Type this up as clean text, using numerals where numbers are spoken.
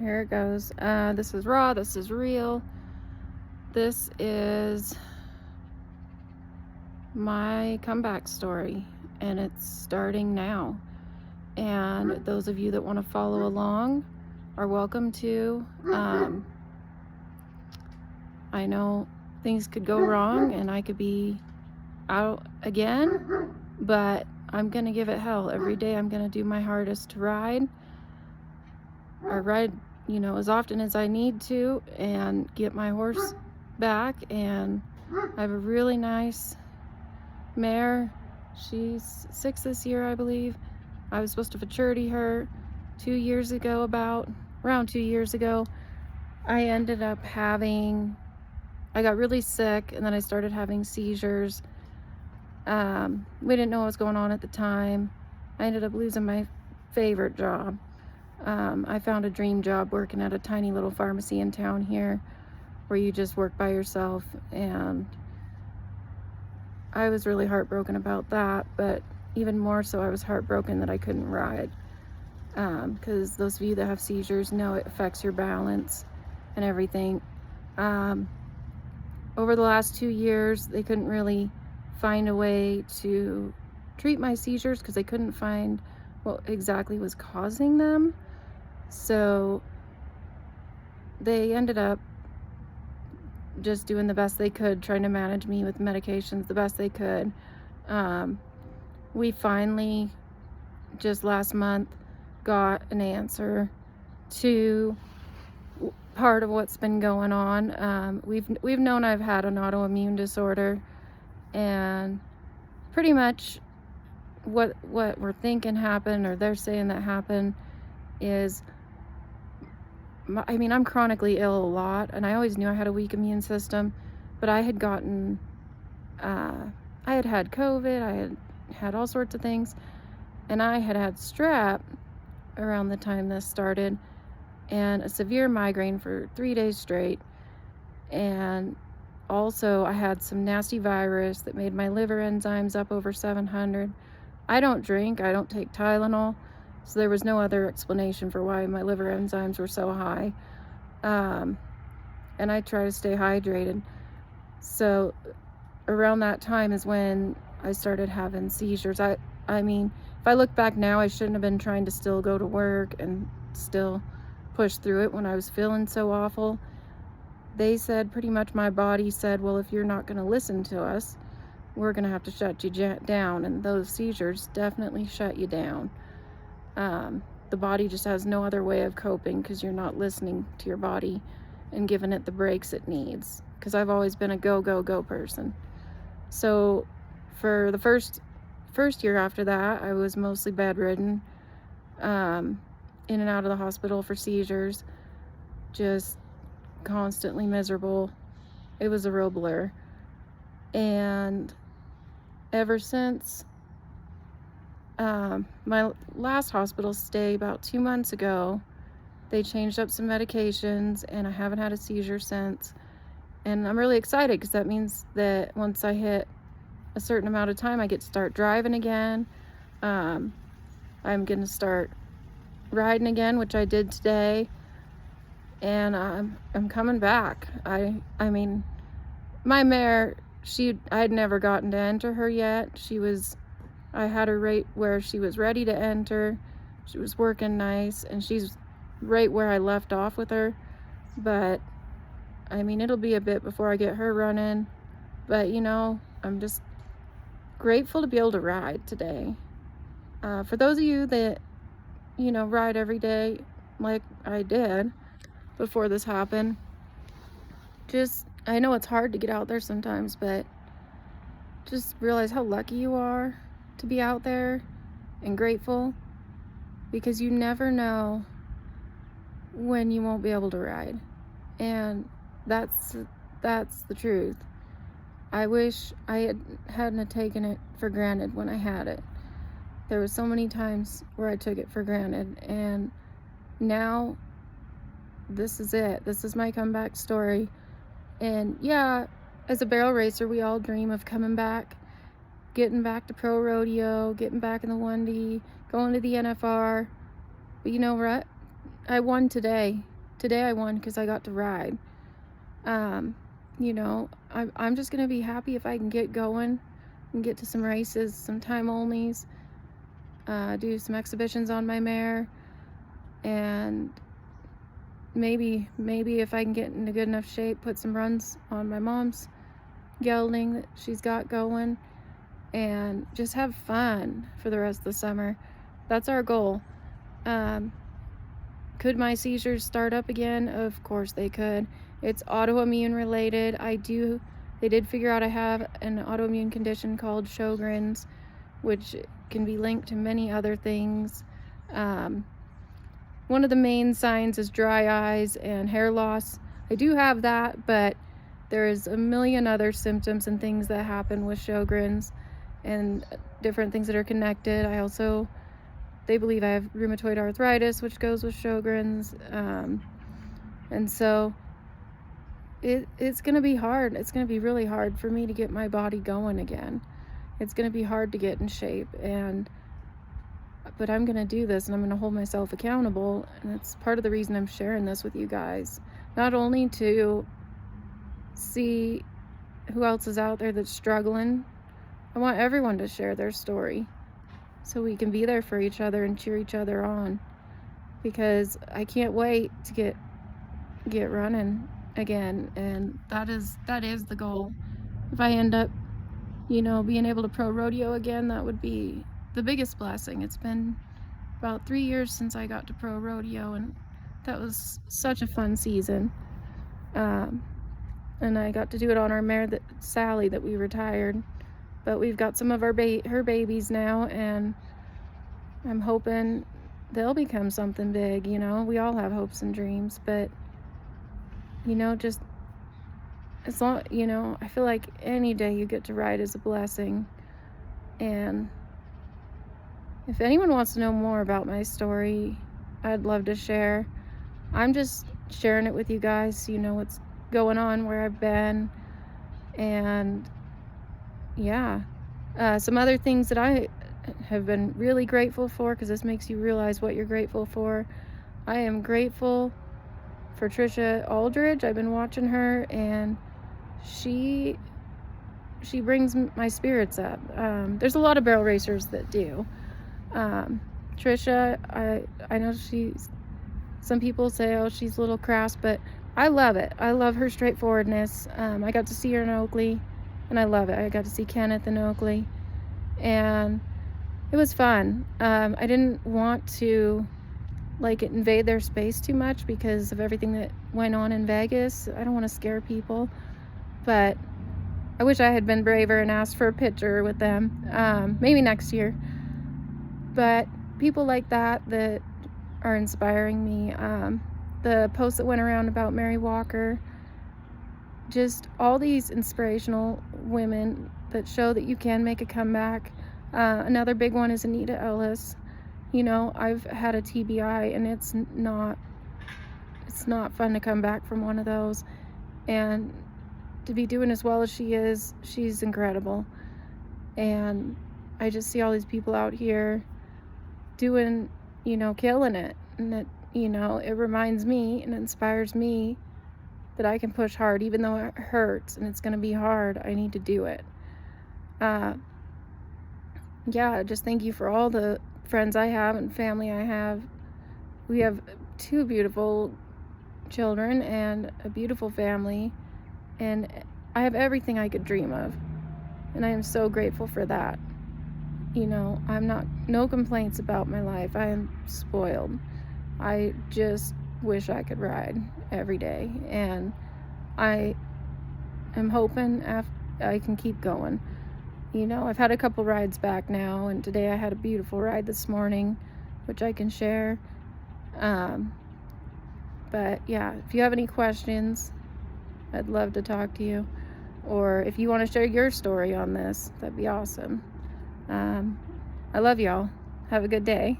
Here it goes. This is raw. This is real. This is my comeback story, and it's starting now. And those of you that want to follow along are welcome to. I know things could go wrong and I could be out again, but I'm going to give it hell. Every day I'm going to do my hardest to ride. I ride, as often as I need to and get my horse back. And I have a really nice mare. She's 6 this year, I believe. I was supposed to futurity her 2 years ago, around 2 years ago. I ended up I got really sick, and then I started having seizures. We didn't know what was going on at the time. I ended up losing my favorite job. I found a dream job working at a tiny little pharmacy in town here where you just work by yourself, and I was really heartbroken about that, but even more so I was heartbroken that I couldn't ride, because those of you that have seizures know it affects your balance and everything. Over the last 2 years they couldn't really find a way to treat my seizures because they couldn't find what exactly was causing them. So they ended up just doing the best they could, trying to manage me with medications the best they could. We finally, just last month, got an answer to part of what's been going on. We've known I've had an autoimmune disorder, and pretty much what we're thinking happened, or they're saying that happened, is I'm chronically ill a lot, and I always knew I had a weak immune system, but I had gotten, I had COVID, I had all sorts of things, and I had strep around the time this started, and a severe migraine for 3 days straight, and also I had some nasty virus that made my liver enzymes up over 700. I don't drink, I don't take Tylenol, so there was no other explanation for why my liver enzymes were so high. And I try to stay hydrated. So around that time is when I started having seizures. If I look back now, I shouldn't have been trying to still go to work and still push through it when I was feeling so awful. They said, pretty much my body said, well, if you're not going to listen to us, we're going to have to shut you down. And those seizures definitely shut you down. The body just has no other way of coping because you're not listening to your body and giving it the breaks it needs. Because I've always been a go, go, go person. So for the first year after that, I was mostly bedridden, in and out of the hospital for seizures, just constantly miserable. It was a real blur. And ever since my last hospital stay about 2 months ago, they changed up some medications, and I haven't had a seizure since. And I'm really excited because that means that once I hit a certain amount of time, I get to start driving again. I'm going to start riding again, which I did today. And I'm coming back. My mare, I had never gotten to enter her yet. I had her right where she was ready to enter. She was working nice, and she's right where I left off with her. But it'll be a bit before I get her running. But I'm just grateful to be able to ride today. For those of you that ride every day like I did before this happened, I know it's hard to get out there sometimes, but just realize how lucky you are to be out there, and grateful, because you never know when you won't be able to ride. And that's the truth. I wish I hadn't taken it for granted when I had it. There were so many times where I took it for granted, and now this is it. This is my comeback story. And yeah, as a barrel racer, we all dream of coming back, getting back to pro rodeo, getting back in the 1D, going to the NFR. But you know what? I won today. today I won because I got to ride. You know, I'm just gonna be happy if I can get going and get to some races, some time onlys, do some exhibitions on my mare, and maybe if I can get in a good enough shape, put some runs on my mom's gelding that she's got going, and just have fun for the rest of the summer. That's our goal. Could my seizures start up again? Of course they could. It's autoimmune related. They did figure out I have an autoimmune condition called Sjogren's, which can be linked to many other things. One of the main signs is dry eyes and hair loss. I do have that, but there's a million other symptoms and things that happen with Sjogren's and different things that are connected. They believe I have rheumatoid arthritis, which goes with Sjogren's. And so it's going to be hard. It's going to be really hard for me to get my body going again. It's going to be hard to get in shape, but I'm going to do this, and I'm going to hold myself accountable. And it's part of the reason I'm sharing this with you guys. Not only to see who else is out there that's struggling, I want everyone to share their story so we can be there for each other and cheer each other on, because I can't wait to get running again. And that is the goal. If I end up, being able to pro rodeo again, that would be the biggest blessing. It's been about 3 years since I got to pro rodeo, and that was such a fun season. And I got to do it on our mare, Sally, that we retired. But we've got some of her babies now, and I'm hoping they'll become something big. We all have hopes and dreams, but just as long, I feel like any day you get to ride is a blessing. And if anyone wants to know more about my story, I'd love to share. I'm just sharing it with you guys so you know what's going on, where I've been, and yeah. Some other things that I have been really grateful for, because this makes you realize what you're grateful for. I am grateful for Trisha Aldridge. I've been watching her, and she brings my spirits up. There's a lot of barrel racers that do. Trisha, I know some people say, oh, she's a little crass, but I love it. I love her straightforwardness. I got to see her in Oakley, and I love it. I got to see Kenneth in Oakley, and it was fun. I didn't want to invade their space too much because of everything that went on in Vegas. I don't want to scare people, but I wish I had been braver and asked for a picture with them. Maybe next year. But people like that are inspiring me. The post that went around about Mary Walker, just all these inspirational women that show that you can make a comeback. Another big one is Anita Ellis. I've had a TBI, and it's not fun to come back from one of those, and to be doing as well as she is, she's incredible. And I just see all these people out here doing, killing it, and that, it reminds me and inspires me that I can push hard, even though it hurts and it's going to be hard. I need to do it. Just thank you for all the friends I have and family I have. We have 2 beautiful children and a beautiful family, and I have everything I could dream of, and I am so grateful for that. No complaints about my life. I am spoiled. I just wish I could ride every day, and I am hoping I can keep going. I've had a couple rides back now, and today I had a beautiful ride this morning, which I can share. But yeah, if you have any questions, I'd love to talk to you. Or if you want to share your story on this, that'd be awesome. I love y'all. Have a good day.